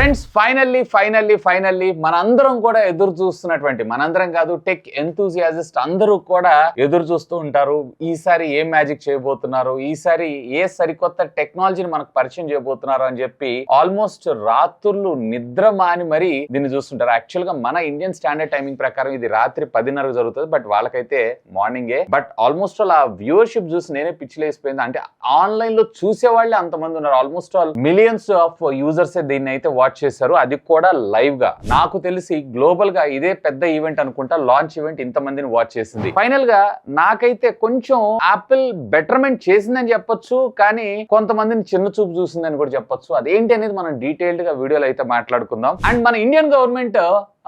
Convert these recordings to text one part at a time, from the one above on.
Friends finally మనందరం కూడా ఎదురు చూస్తున్నటువంటి మనందరం కాదు టెక్ ఎంతూజియాజిస్ట్ అందరూ కూడా ఎదురు చూస్తూ ఉంటారు. ఈసారి ఏ మ్యాజిక్ చేయబోతున్నారు, ఈసారి ఏ సరికొత్త టెక్నాలజీని మనకు పరిచయం చేయబోతున్నారు అని చెప్పి ఆల్మోస్ట్ రాత్రులు నిద్ర మాని మరి దీన్ని చూస్తుంటారు. యాక్చువల్ గా మన ఇండియన్ స్టాండర్డ్ టైమింగ్ ప్రకారం ఇది రాత్రి 10:30 జరుగుతుంది, బట్ వాళ్ళకైతే మార్నింగే. బట్ ఆల్మోస్ట్ ఆల్ ఆ వ్యూవర్షిప్ చూసి నేనే పిచ్చిలేసిపోయింది. అంటే ఆన్లైన్ లో చూసే వాళ్ళే అంతమంది ఉన్నారు. Almost all millions of users దీన్ని అయితే వాచ్ చేశారు, అది కూడా లైవ్ గా. నాకు తెలిసి గ్లోబల్ గా ఇదే పెద్ద ఈవెంట్ అనుకుంటా, లాంచ్ ఈవెంట్ ఇంత మందిని వాచ్ చేసింది. ఫైనల్ గా నాకైతే కొంచెం యాపిల్ బెటర్మెంట్ చేసిందని చెప్పొచ్చు, కానీ కొంతమందిని చిన్న చూపు చూసిందని కూడా చెప్పొచ్చు. అదేంటి అనేది మనం డీటెయిల్డ్ గా వీడియోలో అయితే మాట్లాడుకుందాం. అండ్ మన ఇండియన్ గవర్నమెంట్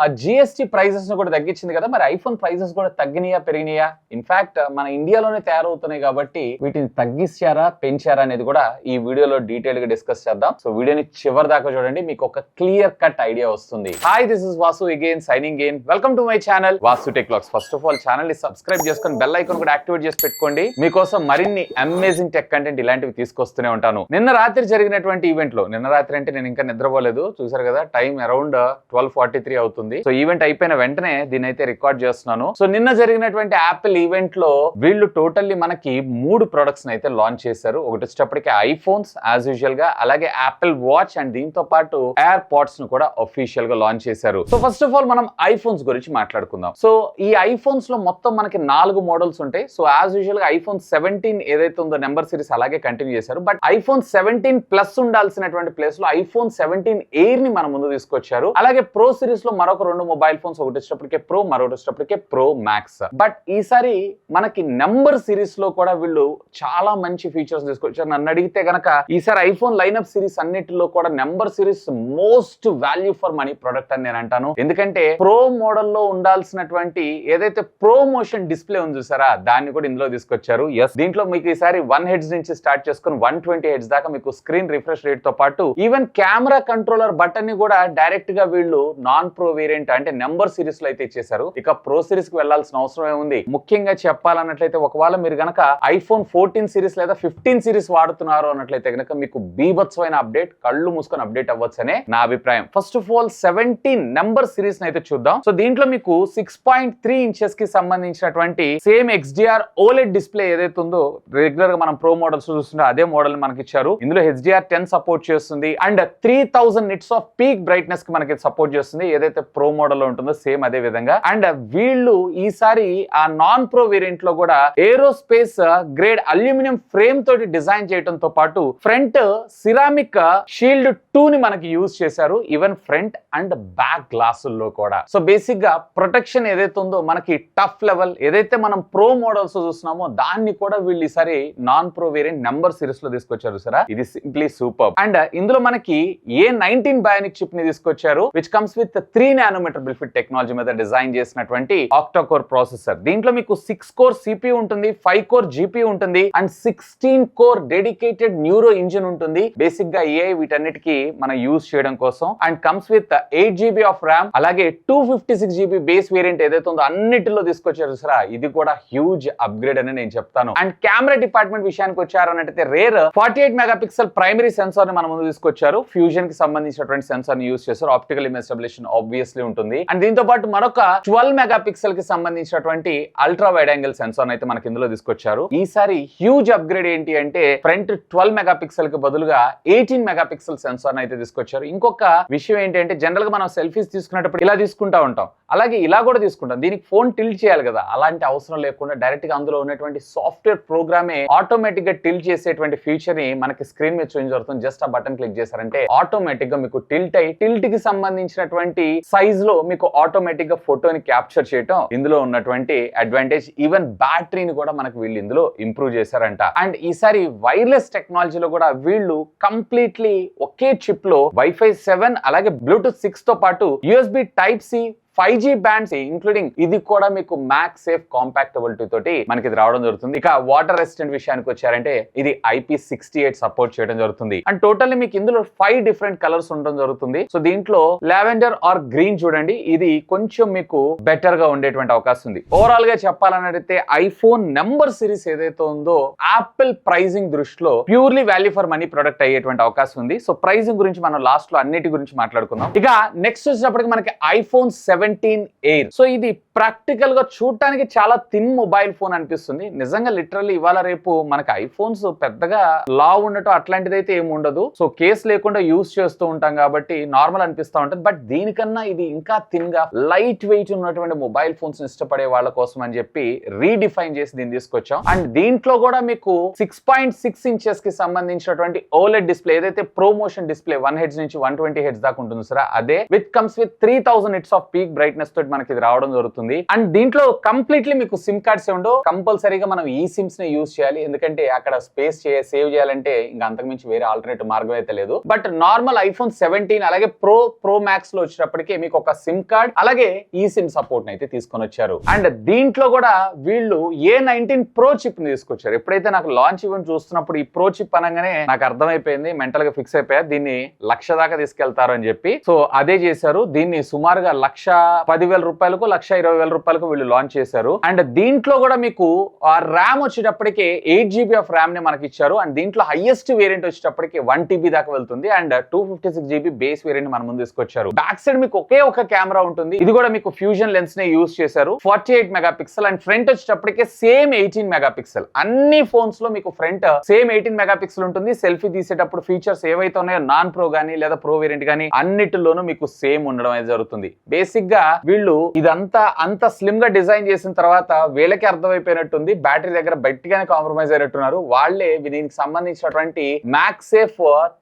ఆ జిఎస్టీ ప్రైజెస్ ను కూడా తగ్గించింది కదా, మరి ఐఫోన్ ప్రైజెస్ కూడా తగ్గినాయా పెరిగినాయా? ఇన్ఫాక్ట్ మన ఇండియాలోనే తయారవుతున్నాయి కాబట్టి వీటిని తగ్గించారా పెంచారా అనేది కూడా ఈ వీడియోలో డీటెయిల్ గా డిస్కస్ చేద్దాం. సో వీడియోని చివరి దాకా చూడండి, మీకు ఒక క్లియర్ కట్ ఐడియా వస్తుంది. Hi, this is Vasu again signing in. Welcome to my channel Vasu tech vlogs. First of all channel ని సబ్స్క్రైబ్ చేసుకొని బెల్ ఐకాన్ కూడా యాక్టివేట్ చేసి పెట్టుకోండి. మీకోసం మరిన్ని అమేజింగ్ టెక్ కంటెంట్ ఇలాంటివి తీసుకొస్తూనే ఉంటాను. నిన్న రాత్రి జరిగినటువంటి ఈవెంట్ లో, నిన్న రాత్రి అంటే నేను ఇంకా నిద్రపోలేదు, చూసారు కదా టైం అరౌండ్ 12:43 అవుతుంది. సో ఈవెంట్ అయిపోయిన వెంటనే దీని అయితే రికార్డ్ చేస్తున్నాను. సో నిన్న జరిగినటువంటి యాపిల్ ఈవెంట్ లో వీళ్ళు టోటల్లీ మనకి 3 ప్రొడక్ట్స్ అయితే లాంచ్ చేశారు. ఒకటి వచ్చేటప్పటికి ఐఫోన్స్ యాజ్ యూజువల్ గా, అలాగే యాపిల్ వాచ్ అండ్ దీంతో పాటు ఎయిర్ పాడ్స్ ను కూడా అఫీషియల్ గా లాంచ్ చేశారు. సో ఫస్ట్ ఆఫ్ ఆల్ మనం ఐఫోన్స్ గురించి మాట్లాడుకుందాం. సో ఈ ఐఫోన్స్ లో మొత్తం మనకి 4 మోడల్స్ ఉంటాయి. సో యాజ్ యూజువల్ గా ఐఫోన్ 17 ఏదైతే ఉందో నెంబర్ సిరీస్ అలాగే కంటిన్యూ చేశారు. బట్ ఐఫోన్ 17 ప్లస్ ఉండాల్సినటువంటి ప్లేస్ లో ఐఫోన్ 17 ఎయిర్ ని మన ముందు తీసుకొచ్చారు. అలాగే ప్రో సిరీస్ లో మరొక 2 మొబైల్ ఫోన్స్, ఒకటి వచ్చేటప్పటికే ప్రో, మరొకటి వచ్చేటప్పటికే ప్రో మ్యాక్స్. బట్ ఈసారి మనకి నెంబర్ సిరీస్ లో కూడా వీళ్ళు చాలా మంచి ఫీచర్స్ తీసుకొచ్చారు. నన్ను అడిగితే గనక ఈసారి ఐఫోన్ లైనప్ సిరీస్ అన్నిటిలో కూడా number series most value for money product అని నేను అంటాను. ఎందుకంటే ప్రో మోడల్ లో ఉండాల్సినటువంటి ఏదైతే ప్రో మోషన్ డిస్ప్లే ఉంది చూసారా, దాన్ని కూడా ఇందులో తీసుకొచ్చారు. ఎస్, దీంట్లో మీకు ఈసారి 1 Hz నుంచి స్టార్ట్ చేసుకుని 120 Hz దాకా మీకు స్క్రీన్ రిఫ్రెష్ రేట్ తో పాటు ఈవెన్ కెమెరా కంట్రోలర్ బటన్ ని కూడా డైరెక్ట్ గా వీళ్ళు నాన్ ప్రో వేరియంట్ అంటే నెంబర్ సిరీస్ లో అయితే ఇచ్చేసారు. ఇక ప్రో సిరీస్ కి వెళ్లాల్సిన అవసరం ఏముంది? ముఖ్యంగా చెప్పాలన్నట్లయితే ఒకవేళ మీరు గనక ఐఫోన్ 14 సిరీస్ లేదా 15 సిరీస్ వాడుతున్నారు అన్నట్లయితే గనక మీకు బీభత్సమైన అప్డేట్, కళ్ళు మూసుకొని అప్డేట్ అవ్వచ్చనే నా అభిప్రాయం. First of all 17 number series అయితే చూద్దాం. సో దీంట్లో మీకు 6.3 ఇంచెస్ కి సంబంధించినటువంటి సేమ్ XDR OLED డిస్ప్లే ఏదైతే ఉందో రెగ్యులర్ గా మనం ప్రో మోడల్స్ చూస్తుంటే అదే మోడల్ మనకి ఇచ్చారు. ఇందులో HDR10 సపోర్ట్ చేస్తుంది and 3000 nits off peak brightness కి మనకి సపోర్ట్ చేస్తుంది. ఏదైతే ప్రో మోడల్ లో ఉంటుందో సేమ్ అదే విధంగా. అండ్ వీళ్ళు ఈసారి ఆ నాన్ ప్రో వేరియంట్ లో కూడా ఏరోస్పేస్ గ్రేడ్ అల్యూమినియం ఫ్రేమ్ తోటి డిజైన్ చేయడంతో పాటు ఫ్రంట్ సిరామిక్ షీల్డ్ 2 ని మనకి యూజ్ చేశారు, ఈవెన్ ఫ్రంట్ అండ్ బ్యాక్ గ్లాసుల్లో కూడా. సో బేసిక్ గా ప్రొటెక్షన్ ఏదైతే ఉందో మనకి టఫ్ లెవెల్ ఏదైతే మనం ప్రో మోడల్స్ చూస్తున్నామో దాన్ని కూడా వీళ్ళు ఈసారి non pro variant number series లో తీసుకొచ్చారు సరా. ఇది సింప్లీ సూపర్. అండ్ ఇందులో మనకి A19 బయోనిక్ చిప్ ని తీసుకొచ్చారు, విచ్ కమ్స్ విత్ 3 nm బిల్ఫిట్ టెక్నాలజీ మీద డిజైన్ చేసినటువంటి ఆక్టా కోర్ ప్రాసెసర్. దీంట్లో మీకు 6 కోర్ CPU ఉంటుంది, 5 కోర్ GPU ఉంటుంది and 16 core dedicated neuro engine ఉంటుంది. బేసిక్ గా AI వీటన్నిటికీ మనం యూజ్ చేయడం కోసం. And comes with 8 GB of ram, అలాగే 256 GB బేస్ వేరియంట్ ఏదైతే ఉందో అన్నిటిలో తీసుకొచ్చారు సరా. ఇది కూడా హ్యూజ్ అప్గ్రేడ్ అని నేను చెప్తాను. అండ్ కెమెరా డిపార్ట్మెంట్ విషయానికి వచ్చారు అన్నట్టయితే రేర్ 48 మెగాపిక్సెల్ ప్రైమరీ సెన్సార్ ని మన ముందు తీసుకొచ్చారు. ఫ్యూజన్ కి సంబంధించినటువంటి సెన్సార్ ని యూజ్ చేశారు. ఆప్టికల్ ఇమేజ్ స్టెబిలైజేషన్ ఆబ్వియస్లీ ఉంటుంది. అండ్ దీంతో పాటు మరొక 12 మెగాపిక్సెల్ కి సంబంధించినటువంటి అల్ట్రా వైడ్ యాంగిల్ సెన్సార్ అయితే మనకి ఇందులో తీసుకొచ్చారు. ఈసారి హ్యూజ్ అప్గ్రేడ్ ఏంటి అంటే ఫ్రంట్ 12 మెగాపిక్సెల్ కి బదులుగా 18 మెగాపిక్సెల్ సెన్సార్ అయితే తీసుకొచ్చారు. ఇంకొక విషయం ఏంటంటే జనరల్ గా మనం సెల్ఫీస్ తీసుకునేటప్పుడు ఇలా తీసుకుంటా ఉంటాం, అలాగే ఇలా కూడా తీసుకుంటాం. దీనికి ఫోన్ టిల్ట్ చేయాలి కదా, అలాంటి అవసరం లేకుండా డైరెక్ట్ గా అందులో ఉన్నటువంటి సాఫ్ట్వేర్ ప్రోగ్రామే ఆటోమేటిక్ గా టిల్ట్ చేసేటువంటి ఫీచర్ ని మనకి స్క్రీన్ మీద చూపించబడుతుంది. జస్ట్ ఆ బటన్ క్లిక్ చేశారంటే ఆటోమేటిక్ గా మీకు టిల్ట్ అయి టిల్ట్ కి సంబంధించినటువంటి సైజ్ లో మీకు ఆటోమేటిక్ గా ఫోటోని క్యాప్చర్ చేయటం ఇందులో ఉన్నటువంటి అడ్వాంటేజ్. ఈవెన్ బ్యాటరీని కూడా మనకు వీళ్ళు ఇందులో ఇంప్రూవ్ చేశారంట. అండ్ ఈసారి వైర్లెస్ టెక్నాలజీలో కూడా వీళ్ళు కంప్లీట్లీ ఒకే చిప్ లో Wi-Fi 7 అలాగే Bluetooth 6 తో పాటు USB Type-C 5G bands including ఇది కూడా మీకు మ్యాక్స్ సేఫ్ కాంపాక్టబిలిటీ తోటి మనకి ఇది రావడం జరుగుతుంది. ఇక వాటర్ రెసిస్టెంట్ విషయానికి వచ్చారంటే ఇది IP68 సపోర్ట్ చేయడం జరుగుతుంది. అండ్ టోటల్లీ మీకు ఇందులో 5 డిఫరెంట్ కలర్స్ ఉండడం జరుగుతుంది. సో దీంట్లో లావెండర్ ఆర్ గ్రీన్ చూడండి, ఇది కొంచెం మీకు బెటర్ గా ఉండేటువంటి అవకాశం ఉంది. ఓవరాల్ గా చెప్పాలన్నట్లయితే ఐఫోన్ నెంబర్ సిరీస్ ఏదైతే ఉందో యాపిల్ ప్రైజింగ్ దృష్టిలో purely value for money product అయ్యేటువంటి అవకాశం ఉంది. సో ప్రైజింగ్ గురించి మనం లాస్ట్ లో అన్నిటి గురించి మాట్లాడుకుందాం. ఇక నెక్స్ట్ వచ్చేటప్పటికి మనకి ఐఫోన్ 17 ఎయిర్. సో ఇది ప్రాక్టికల్ గా చూడటానికి చాలా థిన్ మొబైల్ ఫోన్ అనిపిస్తుంది. నిజంగా లిటరల్లీ ఇవాళ రేపు మనకి ఐఫోన్స్ పెద్దగా లా ఉండటం అట్లాంటిది అయితే ఏమి ఉండదు. సో కేస్ లేకుండా యూజ్ చేస్తూ ఉంటాం కాబట్టి నార్మల్ అనిపిస్తూ ఉంటుంది. బట్ దీనికన్నా ఇది ఇంకా థిన్ గా లైట్ వెయిట్ ఉన్నటువంటి మొబైల్ ఫోన్స్ ఇష్టపడే వాళ్ళ కోసం అని చెప్పి రీడిఫైన్ చేసి దీన్ని తీసుకొచ్చాం. అండ్ దీంట్లో కూడా మీకు 6.6 ఇంచెస్ కి సంబంధించినటువంటి ఓలెడ్ డిస్ప్లే ఏదైతే ప్రోమోషన్ డిస్ప్లే 1 హెడ్స్ నుంచి 120 హెడ్స్ దాకా ఉంటుంది సరే, అదే with comes with 3000 nits off peak brightness తోటి మనకి ఇది రావడం జరుగుతుంది. అండ్ దీంట్లో కంప్లీట్లీ మీకు సిమ్ కార్డ్స్ ఉండవు. కంపల్సరీగా మనం ఈ సిమ్స్ నే యూజ్ చేయాలి, ఎందుకంటే అక్కడ స్పేస్ సేవ్ చేయాలంటే ఇంకా అంతకుమించి వేరే ఆల్టర్నేటివ్ మార్గం అయితే లేదు. బట్ నార్మల్ ఐఫోన్ 17 అలాగే ప్రో మ్యాక్స్ లో వచ్చేటప్పటికి మీకు ఒక సిమ్ కార్డ్ అలాగే ఈ సిమ్ సపోర్ట్ అయితే తీసుకొని వచ్చారు. అండ్ దీంట్లో కూడా వీళ్ళు A19 ప్రో చిప్ ని తీసుకొచ్చారు. ఎప్పుడైతే నాకు లాంచ్ ఈవెంట్ చూస్తున్నప్పుడు ఈ ప్రో చిప్ అనగానే నాకు అర్థమైపోయింది, మెంటల్ గా ఫిక్స్ అయిపోయా దీన్ని 1,00,000 దాకా తీసుకెళ్తారు అని చెప్పి. సో అదే చేశారు. దీన్ని సుమారుగా 1,10,000 రూపాయలకు 1,20,000 రూపాయలకు వీళ్ళు లాంచ్ చేశారు. అండ్ దీంట్లో కూడా మీకు ఆ ర్యామ్ వచ్చేటప్పటికి 8GB ఆఫ్ ర్యామ్ ని మనకి ఇచ్చారు. అండ్ దీంట్లో హైయెస్ట్ వేరియంట్ వచ్చేటప్పటికి 1TB దాకా వెళ్తుంది. అండ్ 256GB బేస్ వేరియంట్ మన ముందు తీసుకొచ్చారు. బ్యాక్ సైడ్ మీకు ఒకే ఒక కెమెరా ఉంటుంది. ఇది కూడా మీకు ఫ్యూజన్ లెన్స్ నే యూజ్ చేశారు. 48 మెగాపిక్సెల్. అండ్ ఫ్రంట్ వచ్చేటప్పటికి సేమ్ 18 మెగాపిక్సెల్. అన్ని ఫోన్స్ లో మీకు ఫ్రంట్ సేమ్ 18 మెగాపిక్సెల్ ఉంటుంది. సెల్ఫీ తీసేటప్పుడు ఫీచర్స్ ఏవైతే ఉన్నాయో నాన్ ప్రో గానీ లేదా ప్రో వేరియంట్ గానీ అన్నిటిలోనూ మీకు సేమ్ ఉండడం అయితే జరుగుతుంది. బేసిక్ గా వీళ్ళు ఇదంతా అంత స్లిమ్ గా డిజైన్ చేసిన తర్వాత వీళ్ళకి అర్థమైపోయినట్టుంది, బ్యాటరీ దగ్గర గట్టిగానే కాంప్రమైజ్ అయినట్టున్నారు. వాళ్ళే దీనికి సంబంధించినటువంటి మ్యాక్స్ సేఫ్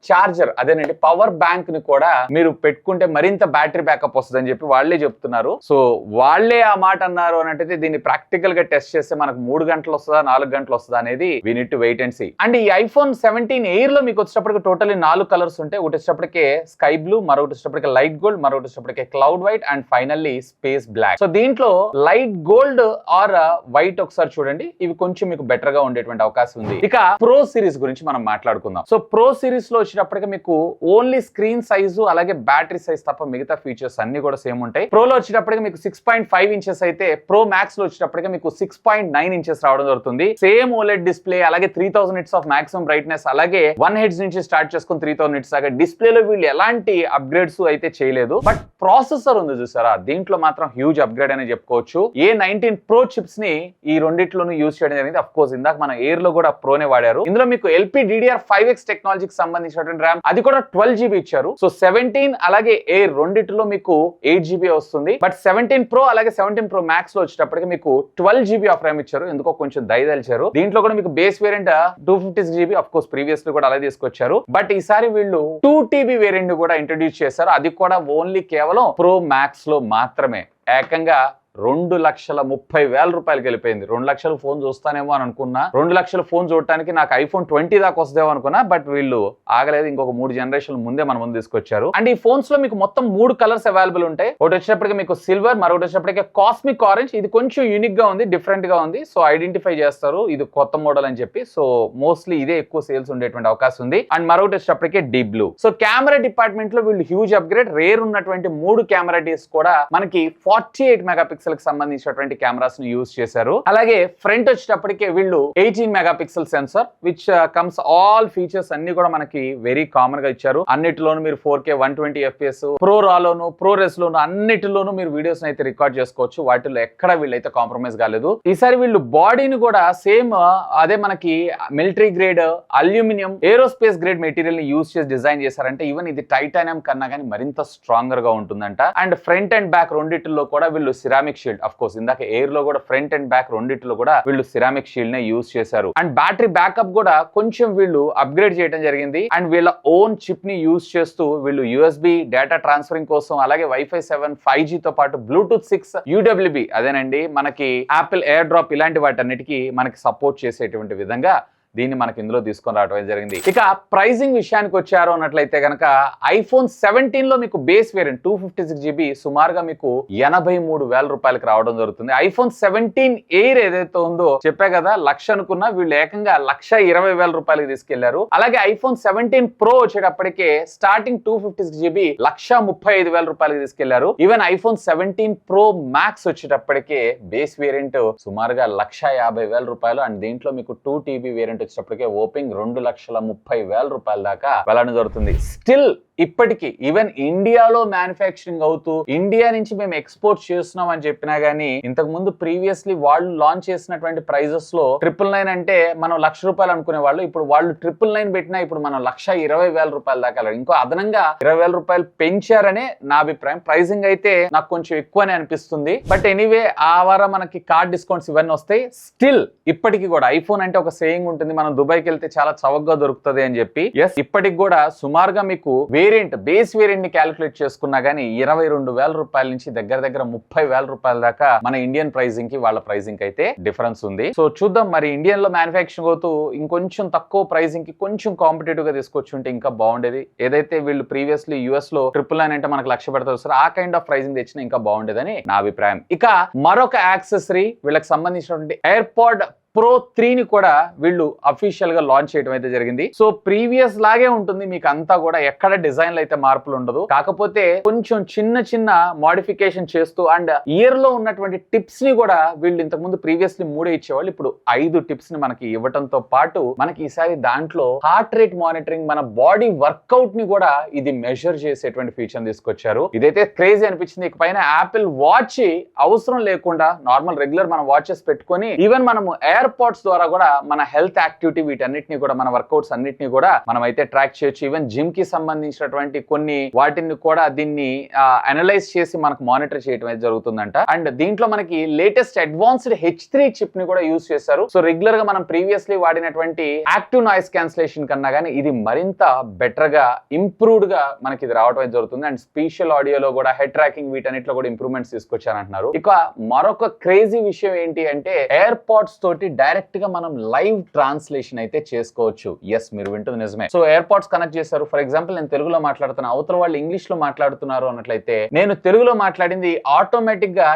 చార్జర్ అదేనండి పవర్ బ్యాంక్ ని కూడా మీరు పెట్టుకుంటే మరింత బ్యాటరీ బ్యాకప్ వస్తుంది అని చెప్పి వాళ్ళే చెప్తున్నారు. సో వాళ్ళే ఆ మాట అన్నారు అన్నట్టయితే దీన్ని ప్రాక్టికల్ గా టెస్ట్ చేస్తే మనకు 3 గంటలు వస్తుందా 4 గంటలు వస్తుందా అనేది we need to wait and see. And ఈ ఐఫోన్ 17 ఎయిర్ లో మీకు వచ్చేటప్పటికి టోటల్లీ 4 కలర్స్ ఉంటాయి. ఒకటి వచ్చేటప్పటికే స్కై బ్లూ, మరొకటి వచ్చేటప్పటికి లైట్ గోల్డ్, మరొకటి వచ్చేటప్పటికి cloud white and finally space black. So దీంట్లో లైట్ గోల్డ్ ఆర్ వైట్ ఒకసారి చూడండి, ఇవి కొంచెం మీకు బెటర్ గా ఉండేటువంటి అవకాశం ఉంది. ఇక ప్రో సిరీస్ గురించి మనం మాట్లాడుకుందాం. సో ప్రో సిరీస్ లో వచ్చేటప్పటికి మీకు ఓన్లీ స్క్రీన్ సైజు అలాగే బ్యాటరీ సైజ్ తప్ప మిగతా ఫీచర్స్ అన్ని కూడా సేమ్ ఉంటాయి. ప్రోలో వచ్చేటప్పటికి మీకు 6.5 ఇంచెస్ అయితే ప్రో మ్యాక్స్ లో వచ్చేటప్పటికి మీకు 6.9 ఇంచెస్ రావడం జరుగుతుంది. సేమ్ ఓలెడ్ డిస్ప్లే అలాగే 3000 నిట్స్ ఆఫ్ మాక్సిమం బ్రైట్నెస్ అలాగే 1 హెడ్స్ నుంచి స్టార్ట్ చేసుకుని 3000 నిట్స్ దాకా డిస్ప్లేలో వీళ్ళు ఎలాంటి అప్గ్రేడ్స్ అయితే చేయలేదు. బట్ ప్రాసెసర్ ఉంది చూసారా, దీంట్లో మాత్రం హ్యూజ్ అప్గ్రేడ్ అని చెప్పుకోవచ్చు. A19 ప్రో చిప్స్ ని ఈ రెండిట్లోనూ యూజ్ చేయడం జరిగింది. అఫ్ కోర్స్ ఇందాక మన ఎయిర్ లో కూడా ప్రోనే వాడారు. ఇందులో మీకు LPDDR5X టెక్నాలజీకి సంబంధించినటువంటి ర్యామ్ అది కూడా 12GB ఇచ్చారు. సో 17 అలాగే ఎయిర్ రెండిట్లో మీకు 8GB వస్తుంది. బట్ 17 ప్రో అలాగే 17 ప్రో మ్యాక్స్ లో వచ్చేటప్పటికి మీకు 12GB ఆఫ్ ర్యామ్ ఇచ్చారు. ఎందుకో కొంచెం దయదలిచారు. దీంట్లో కూడా మీకు base variant 256GB of course previous కూడా అలా తీసుకొచ్చారు. బట్ ఈసారి వీళ్ళు 2TB వేరియంట్ కూడా ఇంట్రడ్యూస్ చేశారు. అది కూడా ఓన్లీ కేవలం ప్రో మ్యాక్స్ లో మాత్రమే. ఏకంగా 2,30,000 రూపాయలకి వెళ్ళిపోయింది. 2 లక్షల ఫోన్ చూస్తానేమో అని అనుకున్నా. 2 లక్షల ఫోన్ చూడటానికి నాకు ఐఫోన్ 20 దాకా వస్తుందేమో అనుకున్నా. బట్ వీళ్ళు ఆగలేదు, ఇంకొక 3 జనరేషన్ ముందే మన ముందు తీసుకొచ్చారు. అండ్ ఈ ఫోన్స్ లో మీకు మొత్తం 3 కలర్స్ అవైలబుల్ ఉంటాయి. ఒకటి వచ్చేటప్పటికి మీకు సిల్వర్, మరొకటి వచ్చేటప్పటికి కాస్మిక్ ఆరెంజ్. ఇది కొంచెం యూనిక్ గా ఉంది, డిఫరెంట్ గా ఉంది. సో ఐడెంటిఫై చేస్తారు ఇది కొత్త మోడల్ అని చెప్పి. సో మోస్ట్లీ ఇదే ఎక్కువ సేల్స్ ఉండేటువంటి అవకాశం ఉంది. అండ్ మరొకటి వచ్చేటప్పటికి deep blue. So camera department లో వీళ్ళు హ్యూజ్ అప్గ్రేడ్. రేర్ ఉన్నటువంటి 3 కెమెరా డీస్ కూడా మనకి 48 మెగాపిక్సెల్ కి సంబంధించినటువంటి కెమెరాస్ ని యూజ్ చేశారు. అలాగే ఫ్రంట్ వచ్చేటప్పటికే వీళ్ళు 18 megapixel sensor which comes all features అన్ని కూడా మనకి వెరీ కామన్ గా ఇచ్చారు. అన్నిటిలోనూ మీరు 4K 120 FPS ప్రో రాలోను ప్రో రెస్ లోను అన్నిటిలోనూ మీరు వీడియోస్ అయితే రికార్డ్ చేసుకోవచ్చు. వాటిలో ఎక్కడ వీళ్ళైతే కాంప్రమైజ్ కాలేదు. ఈసారి వీళ్ళు బాడీని కూడా సేమ్ అదే మనకి military grade aluminium aerospace grade material ని యూజ్ చేసి డిజైన్ చేశారంటే ఈవెన్ ఇది టైటానియం కన్నా కానీ మరింత స్ట్రాంగర్ గా ఉంటుందంట. అండ్ ఫ్రంట్ అండ్ బ్యాక్ రెండిట్లో కూడా వీళ్ళు సిరామిక్ షీల్డ్ అఫ్ కోర్స్ ఇందాక ఎయిర్ లో కూడా ఫ్రంట్ అండ్ బ్యాక్ రెండిట్లో కూడా వీళ్ళు సిరామిక్ షీల్డ్ నే యూజ్ చేశారు. అండ్ బ్యాటరీ బ్యాకప్ కూడా కొంచెం వీళ్ళు అప్గ్రేడ్ చేయడం జరిగింది. అండ్ వీళ్ళ ఓన్ చిప్ ని యూజ్ చేస్తూ వీళ్ళు USB డేటా ట్రాన్స్ఫరింగ్ కోసం అలాగే Wi-Fi 7 5G తో పాటు Bluetooth 6 UWB అదేనండి మనకి యాపిల్ ఎయిర్ డ్రాప్ ఇలాంటి వాటన్నిటికీ మనకి సపోర్ట్ చేసేటువంటి విధంగా దీన్ని మనకి ఇందులో తీసుకొని రావడం జరిగింది. ఇక ప్రైజింగ్ విషయానికి వచ్చారు అన్నట్లయితే కనుక iPhone 17 లో మీకు బేస్ వేరియంట్ 256GB సుమారుగా మీకు 83,000 రూపాయలకి రావడం జరుగుతుంది. iPhone 17 Air ఏదైతే ఉందో చెప్పా కదా, 1,00,000 అనుకున్నా వీళ్ళు ఏకంగా 1,20,000 రూపాయలకి తీసుకెళ్లారు. అలాగే iPhone 17 Pro వచ్చేటప్పటికే స్టార్టింగ్ 256GB 1,35,000 రూపాయలకి తీసుకెళ్లారు. ఈవెన్ iPhone 17 Pro Max వచ్చేటప్పటికే బేస్ వేరియంట్ సుమారుగా 1,50,000 రూపాయలు. అండ్ దీంట్లో మీకు 2TB వేరియంట్ వచ్చేటప్పటికే ఓపెనింగ్ 2,30,30,000 రూపాయల దాకా వెళ్ళడం జరుగుతుంది. స్టిల్ ఇప్పటికీ ఈవెన్ ఇండియాలో మ్యానుఫ్యాక్చరింగ్ అవుతూ ఇండియా నుంచి మేము ఎక్స్పోర్ట్ చేస్తున్నాం అని చెప్పినా గానీ, ఇంతకు ముందు ప్రీవియస్లీ వాళ్ళు లాంచ్ చేసినటువంటి ప్రైజెస్ లో 999 అంటే మనం 1,00,000 రూపాయలు అనుకునే వాళ్ళు, ఇప్పుడు వాళ్ళు 999 పెట్టినా ఇప్పుడు మనం 1,20,000 రూపాయల దాకా వెళ్ళాలి. ఇంకో అదనంగా 20,000 రూపాయలు పెంచారనే నా అభిప్రాయం. ప్రైజింగ్ అయితే నాకు కొంచెం ఎక్కువనే అనిపిస్తుంది. బట్ ఎనీవే ఆ వారం మనకి కార్డ్ డిస్కౌంట్స్ ఇవన్నీ వస్తాయి. స్టిల్ ఇప్పటికి కూడా ఐఫోన్ అంటే ఒక సేయింగ్ ఉంటుంది, మనం దుబాయ్కి వెళ్తే చాలా చవకగా దొరుకుతుంది అని చెప్పి. ఎస్, ఇప్పటికి కూడా సుమారుగా మీకు బేస్ వేరియంట్ ని క్యాలిక్యులేట్ చేసుకున్నా గానీ 22,000 రూపాయల నుంచి దగ్గర 30,000 రూపాయల దాకా మన ఇండియన్ ప్రైజింగ్ కి వాళ్ళ ప్రైజింగ్ అయితే డిఫరెన్స్ ఉంది. సో చూద్దాం మరి ఇండియన్ లో మ్యానుఫ్యాక్చరింగ్ అవుతూ ఇంకొంచెం తక్కువ ప్రైజింగ్ కి కొంచెం కాంపిటేటివ్ గా తీసుకొచ్చుంటే ఇంకా బాగుండేది. ఏదైతే వీళ్ళు ప్రీవియస్లీ యుఎస్ లో 999 అంటే మనకు 1,00,000 పెడతారు సార్, ఆ కైండ్ ఆఫ్ ప్రైజింగ్ తెచ్చినా ఇంకా బాగుండేదని నా అభిప్రాయం. ఇక మరొక యాక్సెసరీ వీళ్ళకి సంబంధించినటువంటి ఎయిర్పాడ్ Pro 3ని కూడా వీళ్ళు అఫీషియల్ గా లాంచ్ చేయడం అయితే జరిగింది. సో ప్రీవియస్ లాగే ఉంటుంది, మీకు అంతా కూడా ఎక్కడ డిజైన్లు అయితే మార్పులు ఉండదు. కాకపోతే కొంచెం చిన్న మోడిఫికేషన్ చేస్తూ అండ్ ఇయర్ లో ఉన్నటువంటి టిప్స్ ని కూడా వీళ్ళు ఇంతకు ముందు ప్రీవియస్లీ 3 ఇచ్చేవాళ్ళు, ఇప్పుడు 5 టిప్స్ ని మనకి ఇవ్వడంతో పాటు మనకి ఈసారి దాంట్లో హార్ట్ రేట్ మానిటరింగ్, మన బాడీ వర్కౌట్ ని కూడా ఇది మెజర్ చేసేటువంటి ఫీచర్ తీసుకొచ్చారు. ఇదైతే క్రేజీ అనిపించింది. ఇక పైన యాపిల్ వాచ్ అవసరం లేకుండా నార్మల్ రెగ్యులర్ మన వాచెస్ పెట్టుకొని ఈవెన్ మనము ఎయిర్పాడ్స్ ద్వారా కూడా మన హెల్త్ యాక్టివిటీ వీటన్నిటిని కూడా మన వర్కౌట్స్ అన్నిటిని కూడా మనం అయితే ట్రాక్ చేయొచ్చు. ఈవెన్ జిమ్ కి సంబంధించినటువంటి కొన్ని వాటిని కూడా దీన్ని అనలైజ్ చేసి మనకు మానిటర్ చేయడం అయితే జరుగుతుందంట. అండ్ దీంట్లో మనకి లేటెస్ట్ అడ్వాన్స్డ్ H3 చిప్ ని కూడా యూజ్ చేశారు. సో రెగ్యులర్ గా మనం ప్రీవియస్లీ వాడినటువంటి యాక్టివ్ నాయిస్ క్యాన్సిలేషన్ కన్నా కానీ ఇది మరింత బెటర్ గా ఇంప్రూవ్డ్ గా మనకి ఇది రావడం అయితే జరుగుతుంది. అండ్ స్పెషల్ ఆడియోలో కూడా హెడ్ ట్రాకింగ్ వీటన్నిటిలో కూడా ఇంప్రూవ్మెంట్స్ తీసుకొచ్చారంటున్నారు. ఇక మరొక క్రేజీ విషయం ఏంటి అంటే ఎయిర్పాడ్స్ తోటి డైరెక్ట్ గా మనం లైవ్ ట్రాన్స్లేషన్ అయితే చేసుకోవచ్చు. ఎస్, మీరు వింటుంది నిజమే. సో ఎయిర్పాడ్స్ కనెక్ట్ చేశారు. ఫర్ ఎగ్జాంపుల్ నేను తెలుగులో మాట్లాడుతున్నా, అవతల వాళ్ళు ఇంగ్లీష్ లో మాట్లాడుతున్నారు అన్నట్లయితే నేను తెలుగులో మాట్లాడింది ఆటోమేటిక్ గా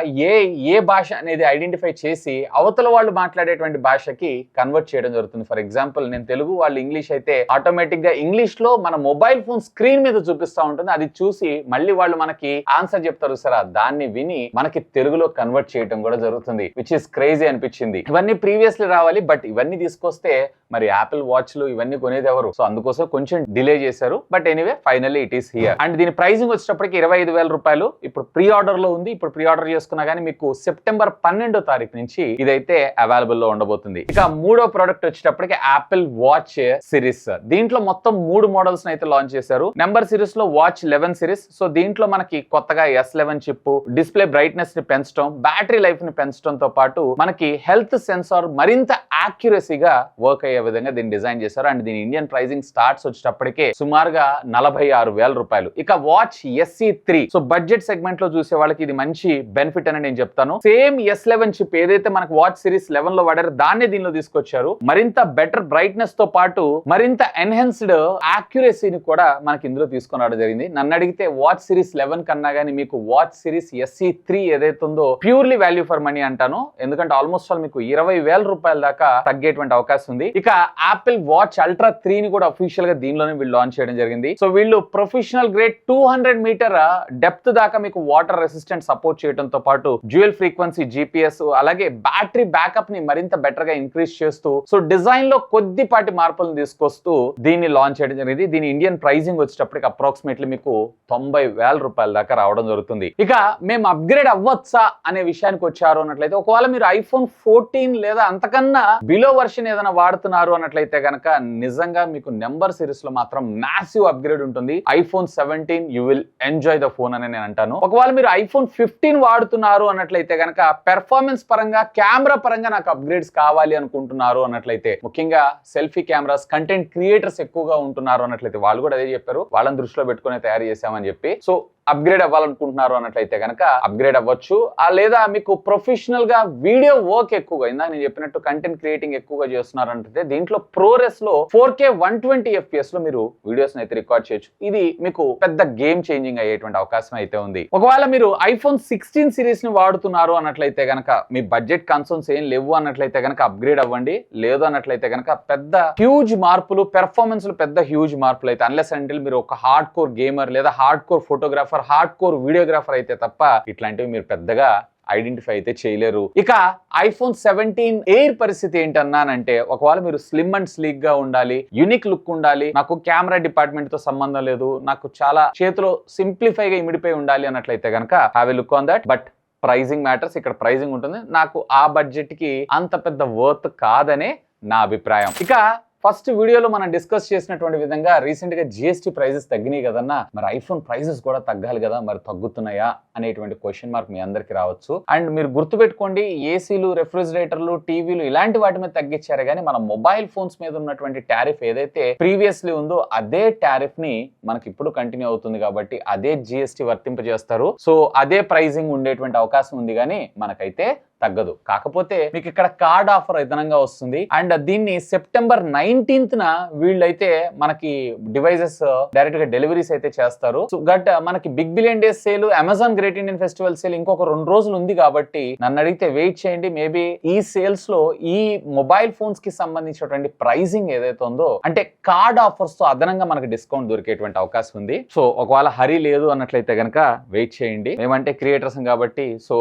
ఏ భాష అనేది ఐడెంటిఫై చేసి అవతల వాళ్ళు మాట్లాడేటువంటి భాషకి కన్వర్ట్ చేయడం జరుగుతుంది. ఫర్ ఎగ్జాంపుల్ నేను తెలుగు, వాళ్ళు ఇంగ్లీష్ అయితే ఆటోమేటిక్ గా ఇంగ్లీష్ లో మన మొబైల్ ఫోన్ స్క్రీన్ మీద చూపిస్తా ఉంటుంది. అది చూసి మళ్ళీ వాళ్ళు మనకి ఆన్సర్ చెప్తారు సరే, దాన్ని విని మనకి తెలుగులో కన్వర్ట్ చేయడం కూడా జరుగుతుంది, విచ్ ఇస్ క్రేజీ అనిపించింది. ఇవన్నీ ప్రీవియస్లీ రావాలి, బట్ ఇవన్నీ తీసుకొస్తే మరి యాపిల్ వాచ్లు ఇవన్నీ కొనేది ఎవరు? సో అందుకోసం కొంచెం డిలే చేశారు. But anyway finally it is here. And దీని ప్రైసింగ్ వచ్చేటప్పటికి 25,000 రూపాయలు ఇప్పుడు ప్రీ ఆర్డర్ లో ఉంది. ఇప్పుడు ప్రీ ఆర్డర్ చేసుకున్నా కానీ మీకు సెప్టెంబర్ 12వ తారీఖు నుంచి ఇదైతే అవైలబుల్ లో ఉండబోతుంది. ఇక మూడో ప్రోడక్ట్ వచ్చేటప్పటికి యాపిల్ వాచ్ సిరీస్. దీంట్లో మొత్తం 3 మోడల్స్ అయితే లాంచ్ చేశారు. నెంబర్ సిరీస్ లో వాచ్ 11 సిరీస్. సో దీంట్లో మనకి కొత్తగా S11 చిప్, డిస్ప్లే బ్రైట్నెస్ ని పెంచడం, బ్యాటరీ లైఫ్ ని పెంచడంతో పాటు మనకి హెల్త్ సెన్సార్ మరింత యాక్యురసీగా వర్క్ అయ్యే విధంగా దీన్ని డిజైన్ చేశారు. అండ్ దీని ఇండియన్ ప్రైజింగ్ స్టార్ట్స్ వచ్చేటప్పటికే సుమారుగా 46,000 రూపాయలు. ఇక watch SE3. So budget segment లో చూసే వాళ్ళకి ఇది మంచి బెనిఫిట్ అని నేను చెప్తాను. సేమ్ S11 చిప్ ఏదైతే మనకు వాచ్ సిరీస్ 11 లో వాడారు దాన్ని దీనిలో తీసుకొచ్చారు. మరింత బెటర్ బ్రైట్నెస్ తో పాటు మరింత ఎన్హాన్స్డ్ యాక్యురసీని కూడా మనకి ఇందులో తీసుకొని రావడం జరిగింది. నన్ను అడిగితే వాచ్ సిరీస్ 11 కన్నా కానీ మీకు వాచ్ సిరీస్ SE3 ఏదైతే ఉందో ప్యూర్లీ వాల్యూ ఫర్ మనీ అంటాను. ఎందుకంటే ఆల్మోస్ట్ ఆల్ మీకు 20,000 రూపాయల దాకా తగ్గేటువంటి అవకాశం ఉంది. ఇక యాపిల్ వాచ్ అల్ట్రా 3 ని కూడా అఫీషియల్ గా దీనిలోనే వీళ్ళు లాంచ్ చేయడం జరిగింది. సో వీళ్ళు ప్రొఫెషనల్ గ్రేడ్ 200 మీటర్ డెప్త్ దాకా మీకు వాటర్ రెసిస్టెంట్ సపోర్ట్ చేయడంతో పాటు డ్యూయల్ ఫ్రీక్వెన్సీ GPS, అలాగే బ్యాటరీ బ్యాకప్ ని మరింత బెటర్ గా ఇంక్రీజ్ చేస్తూ సో డిజైన్ లో కొద్దిపాటి మార్పులను తీసుకొస్తూ దీన్ని లాంచ్ చేయడం జరిగింది. దీని ఇండియన్ ప్రైజింగ్ వచ్చేటప్పటికి అప్రాక్సిమేట్లీ మీకు 90,000 రూపాయల దాకా రావడం జరుగుతుంది. ఇక మేము అప్గ్రేడ్ అవ్వచ్చా అనే విషయానికి వచ్చారు అన్నట్లయితే, ఒకవేళ మీరు iPhone 14 లేదా అంతకన్నా బిలో వర్షన్ ఏదైనా వాడుతున్నారు అన్నట్లయితే కనుక నిజంగా మీకు నెంబర్ సిరీస్ లో మాత్రం మ్యాసివ్ అప్గ్రేడ్ ఉంటుంది. iPhone 17 you will enjoy the phone అని నేను అంటాను. ఒకవేళ మీరు iPhone 15 వాడుతున్నారు అన్నట్లయితే కనుక పెర్ఫార్మెన్స్ పరంగా, కెమెరా పరంగా నాకు అప్గ్రేడ్స్ కావాలి అనుకుంటున్నారు అన్నట్లయితే, ముఖ్యంగా సెల్ఫీ కెమెరాస్ కంటెంట్ క్రియేటర్స్ ఎక్కువగా ఉంటున్నారు అన్నట్లయితే వాళ్ళు కూడా అదే చెప్పారు, వాళ్ళని దృష్టిలో పెట్టుకుని తయారు చేశామని చెప్పి. సో అప్గ్రేడ్ అవ్వాలనుకుంటున్నారు అన్నట్లయితే కనుక అప్గ్రేడ్ అవ్వచ్చు. లేదా మీకు ప్రొఫెషనల్ గా వీడియో వర్క్ ఎక్కువగా ఇందా నేను చెప్పినట్టు కంటెంట్ క్రియేటింగ్ ఎక్కువగా చేస్తున్నారు అంటే దీంట్లో ప్రోరెస్ లో 4K 120 FPS లో మీరు వీడియోస్ అయితే రికార్డ్ చేయొచ్చు. ఇది మీకు పెద్ద గేమ్ చేంజింగ్ అయ్యేటువంటి అవకాశం అయితే ఉంది. ఒకవేళ మీరు iPhone 16 సిరీస్ ని వాడుతున్నారు అన్నట్లయితే కనుక మీ బడ్జెట్ కన్సర్న్స్ ఏం లేవు అన్నట్లయితే కనుక అప్గ్రేడ్ అవ్వండి. లేదు అన్నట్లయితే కనుక పెద్ద హ్యూజ్ మార్పులు పెర్ఫార్మెన్స్ లో పెద్ద హ్యూజ్ మార్పులు అయితే అన్లెస్ అంటిల్ మీరు ఒక హార్డ్ కోర్ గేమర్ లేదా hard core photographer hard core videographer అయితే తప్ప ఇట్లాంటివి మీరు పెద్దగా ఐడెంటిఫై అయితే చేయలేరు. ఇక iPhone 17 ఎయిర్ పరిస్థితి ఏంటన్నానంటే ఒకవేళ మీరు స్లిమ్ అండ్ స్లీక్ గా ఉండాలి, యూనిక్ లుక్ ఉండాలి, నాకు కెమెరా డిపార్ట్మెంట్ తో సంబంధం లేదు, నాకు చాలా చేతిలో సింప్లిఫై గా ఇమిడిపోయి ఉండాలి అన్నట్లయితే కనుక have a look on that. But pricing matters, ఇక్కడ ప్రైజింగ్ ఉంటుంది. నాకు ఆ బడ్జెట్ కి అంత పెద్ద వర్త్ కాదనే నా అభిప్రాయం. ఇక ఫస్ట్ వీడియోలో మనం డిస్కస్ చేసినటువంటి విధంగా రీసెంట్ గా GST ప్రైజెస్ తగ్గినాయి కదన్నా, మరి ఐఫోన్ ప్రైజెస్ కూడా తగ్గాలి కదా, మరి తగ్గుతున్నాయా అనేటువంటి క్వశ్చన్ మార్క్ మీ అందరికి రావచ్చు. అండ్ మీరు గుర్తుపెట్టుకోండి, ఏసీలు, రెఫ్రిజిరేటర్లు, టీవీలు ఇలాంటి వాటి మీద తగ్గించారు కానీ మన మొబైల్ ఫోన్స్ మీద ఉన్నటువంటి టారిఫ్ ఏదైతే ప్రీవియస్లీ ఉందో అదే టారిఫ్ ని మనకి ఇప్పుడు కంటిన్యూ అవుతుంది కాబట్టి అదే GST వర్తింపజేస్తారు. సో అదే ప్రైజింగ్ ఉండేటువంటి అవకాశం ఉంది కానీ మనకైతే తగ్గదు. కాకపోతే మీకు ఇక్కడ కార్డ్ ఆఫర్ అదనంగా వస్తుంది. అండ్ దీన్ని సెప్టెంబర్ 19th వీళ్ళైతే మనకి డివైజెస్ డైరెక్ట్ గా డెలివరీస్ అయితే చేస్తారు. సో గట్ మనకి big billion days sale, Amazon great Indian festival sale ఇంకొక 2 రోజులు ఉంది కాబట్టి నన్ను అడిగితే వెయిట్ చేయండి. మేబీ ఈ సేల్స్ లో ఈ మొబైల్ ఫోన్స్ కి సంబంధించినటువంటి ప్రైజింగ్ ఏదైతే ఉందో అంటే కార్డ్ ఆఫర్స్ తో అదనంగా మనకి డిస్కౌంట్ దొరికేటువంటి అవకాశం ఉంది. సో ఒకవేళ హరీ లేదు అన్నట్లయితే కనుక వెయిట్ చేయండి. మేమంటే క్రియేటర్స్ కాబట్టి సో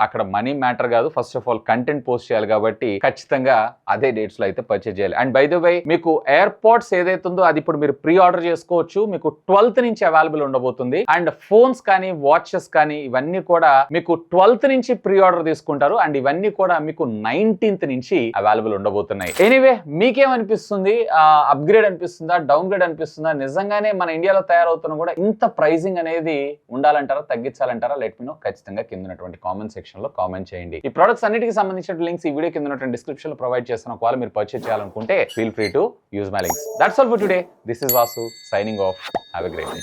అక్కడ మనీ మ్యాటర్ కాదు, first of all content post చేయాలి కాబట్టి ఖచ్చితంగా అదే డేట్స్ లో అయితే పర్చేజ్ చేయాలి. అండ్ బై ద వే మీకు ఎయిర్పోర్ట్స్ ఏదైతే ఉందో అది ఇప్పుడు మీరు ప్రీ ఆర్డర్ చేసుకోవచ్చు. మీకు 12th నుంచి అవైలబుల్ ఉండబోతుంది. అండ్ ఫోన్స్ కానీ వాచెస్ కానీ ఇవన్నీ కూడా మీకు 12th నుంచి ప్రీ ఆర్డర్ తీసుకుంటారు. అండ్ ఇవన్నీ కూడా మీకు 19th నుంచి అవైలబుల్ ఉండబోతున్నాయి. ఎనీవే మీకేమనిపిస్తుంది? అప్గ్రేడ్ అనిపిస్తుందా, డౌన్ గ్రేడ్ అనిపిస్తుందా? నిజంగానే మన ఇండియాలో తయారవుతున్నా కూడా ఇంత ప్రైజింగ్ అనేది ఉండాలంటారా, తగ్గించాలంటారా? Let me no. ఖచ్చితంగా కింద ఉన్నటువంటి కామెంట్ సెక్షన్ లో కామెంట్ చేయండి. ఈ ప్రొడక్ట్స్ అన్నిటికి సంబంధించిన లింక్స్ ఈ వీడియో కింద ఉన్నటువంటి డిస్క్రిప్షన్ లో ప్రొవైడ్ చేస్తాను. ఒకవేళ మీరు పర్చేస్ చేయాలనుకుంటే feel free to use my links. That's all for today. This is Vasu signing off. Have a great day.